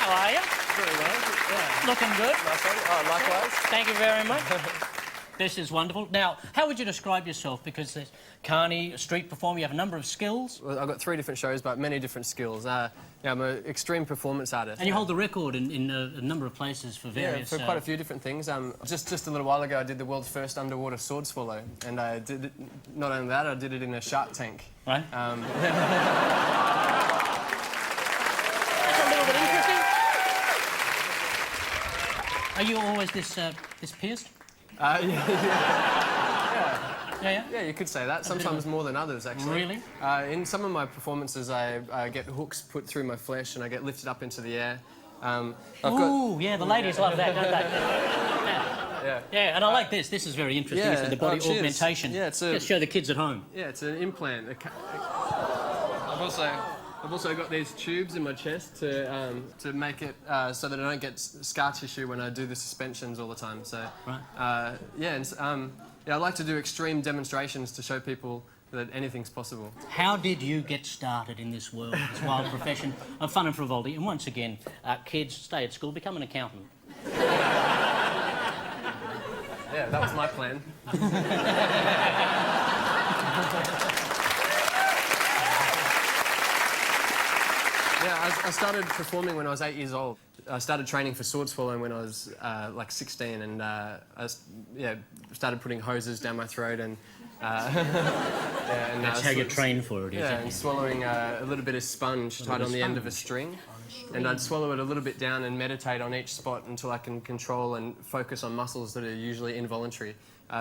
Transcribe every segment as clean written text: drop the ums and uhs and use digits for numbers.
How are you? Very well. Yeah. Looking good. Nice one. Oh, likewise. Thank you very much. This is wonderful. Now, how would you describe yourself? Because there's carny, a street performer, you have a number of skills. Well, I've got 3 different shows, but many different skills. Yeah, I'm an extreme performance artist. And you hold the record in a number of places for various... Yeah, for quite a few different things. Just a little while ago, I did the world's first underwater sword swallow, and I did it, not only that, I did it in a shark tank. Right. That's a little bit interesting. Are you always this pierced? Yeah, you could say that. Sometimes more than others, actually. Really? In some of my performances, I get hooks put through my flesh and I get lifted up into the air. Yeah, the ladies love that, don't they? Yeah, and I like this. This is very interesting. Yeah. This is the body cheers. augmentation. Yeah, Let's show the kids at home. Yeah, it's an implant. I've also got these tubes in my chest to make it so that I don't get scar tissue when I do the suspensions all the time. So, right. I like to do extreme demonstrations to show people that anything's possible. How did you get started in this world, this wild profession of fun and frivolity? And once again, kids, stay at school, become an accountant. Yeah, that was my plan. Yeah, I started performing when I was 8 years old. I started training for sword swallowing when I was like 16, and I started putting hoses down my throat and. That's how you train for it, yeah, and swallowing a little bit of sponge tied on the end of a string. And I'd swallow it a little bit down and meditate on each spot until I can control and focus on muscles that are usually involuntary.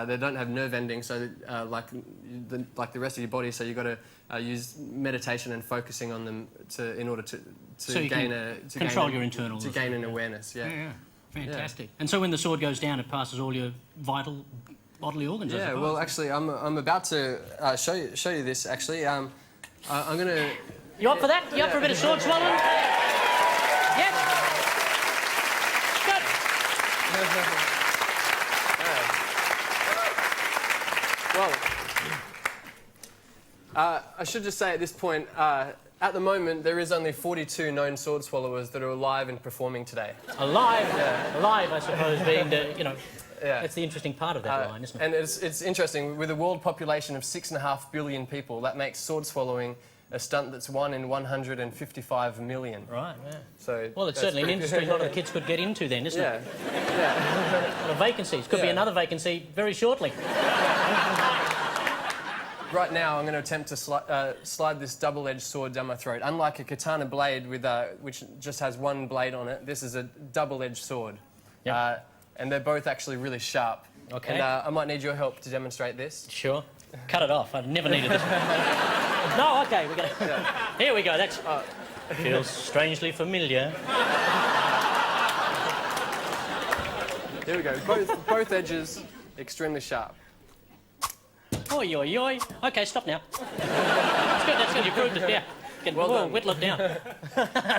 They don't have nerve endings, so like the rest of your body. So you've got to use meditation and focusing on them in order to gain your internals. To gain an awareness. Yeah. Fantastic. Yeah. And so when the sword goes down, it passes all your vital bodily organs. Yeah. Well, actually, I'm about to show you this. Actually, I'm gonna. You up for that? You up for a bit of sword swallowing? Yes. Good. Well, I should just say at this point, at the moment, there is only 42 known sword swallowers that are alive and performing today. Alive? Yeah. Alive, I suppose, being the, Yeah. That's the interesting part of that line, isn't it? And it's interesting, with a world population of 6.5 billion people, that makes sword swallowing a stunt that's 1 in 155 million. Right, yeah. So well, it's certainly an industry a lot of the kids could get into then, isn't it? Yeah. A lot of vacancies. Could be another vacancy very shortly. Right now, I'm going to attempt to slide this double-edged sword down my throat. Unlike a katana blade which just has one blade on it, this is a double-edged sword. Yep. And they're both actually really sharp. Okay. And I might need your help to demonstrate this. Sure. Cut it off. I never needed this. No, OK, we're going to... Here we go, that's... Feels strangely familiar. Here we go. Both edges extremely sharp. Oi, oi, oi. OK, stop now. That's good, you proved it, yeah. Well done. Whittle it down.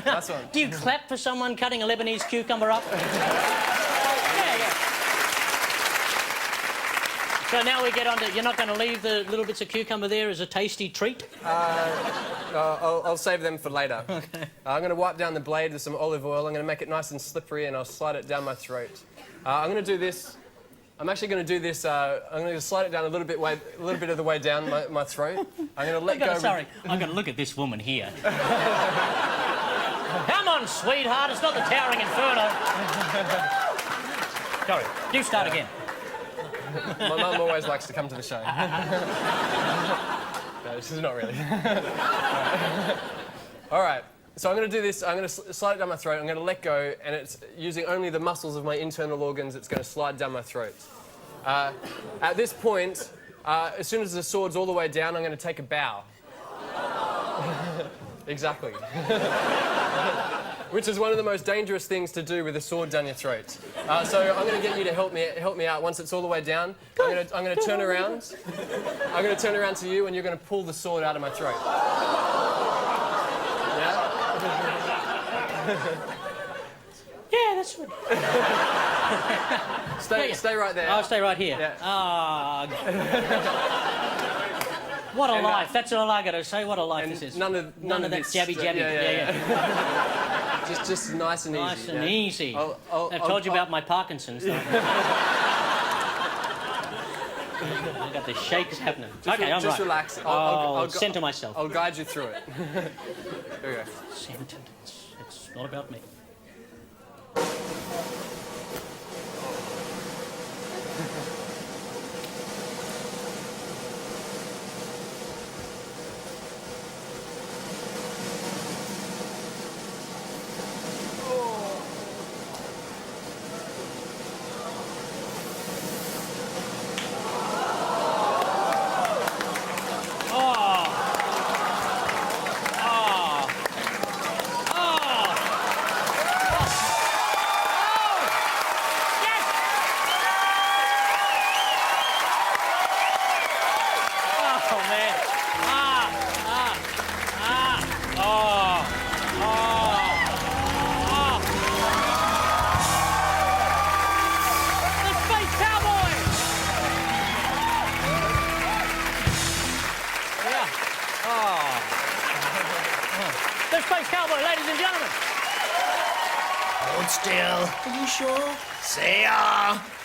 Nice one. Do you clap for someone cutting a Lebanese cucumber up? So now we get on to... You're not going to leave the little bits of cucumber there as a tasty treat? I'll save them for later. Okay. I'm going to wipe down the blade with some olive oil. I'm going to make it nice and slippery, and I'll slide it down my throat. I'm going to do this... I'm actually going to do this... I'm going to slide it down a little bit of the way down my throat. I'm going to let go... Sorry, I've got to look at this woman here. Come on, sweetheart, it's not the towering inferno. Sorry, you start again. My mum always likes to come to the show. No, she's not really. All right. So I'm going to do this. I'm going to slide it down my throat. I'm going to let go, and it's using only the muscles of my internal organs. It's going to slide down my throat. At this point, as soon as the sword's all the way down, I'm going to take a bow. Exactly. Which is one of the most dangerous things to do with a sword down your throat. So I'm going to get you to help me out. Once it's all the way down, I'm going to turn around. I'm going to turn around to you, and you're going to pull the sword out of my throat. Yeah? Yeah, that's good. Stay right there. I'll stay right here. Yeah. What a life. That's all I got to say. What a life this is. None of that this, jabby. Yeah. Just nice and easy. Nice and easy. I've I've told you about my Parkinson's. I've got the shakes happening. Okay, I'm just right. relax. I'll center myself. I'll guide you through it. There we go. Centered. It's not about me. The Space Cowboy! Yeah. The Space Cowboy, ladies and gentlemen. Hold still. Are you sure? Say ah.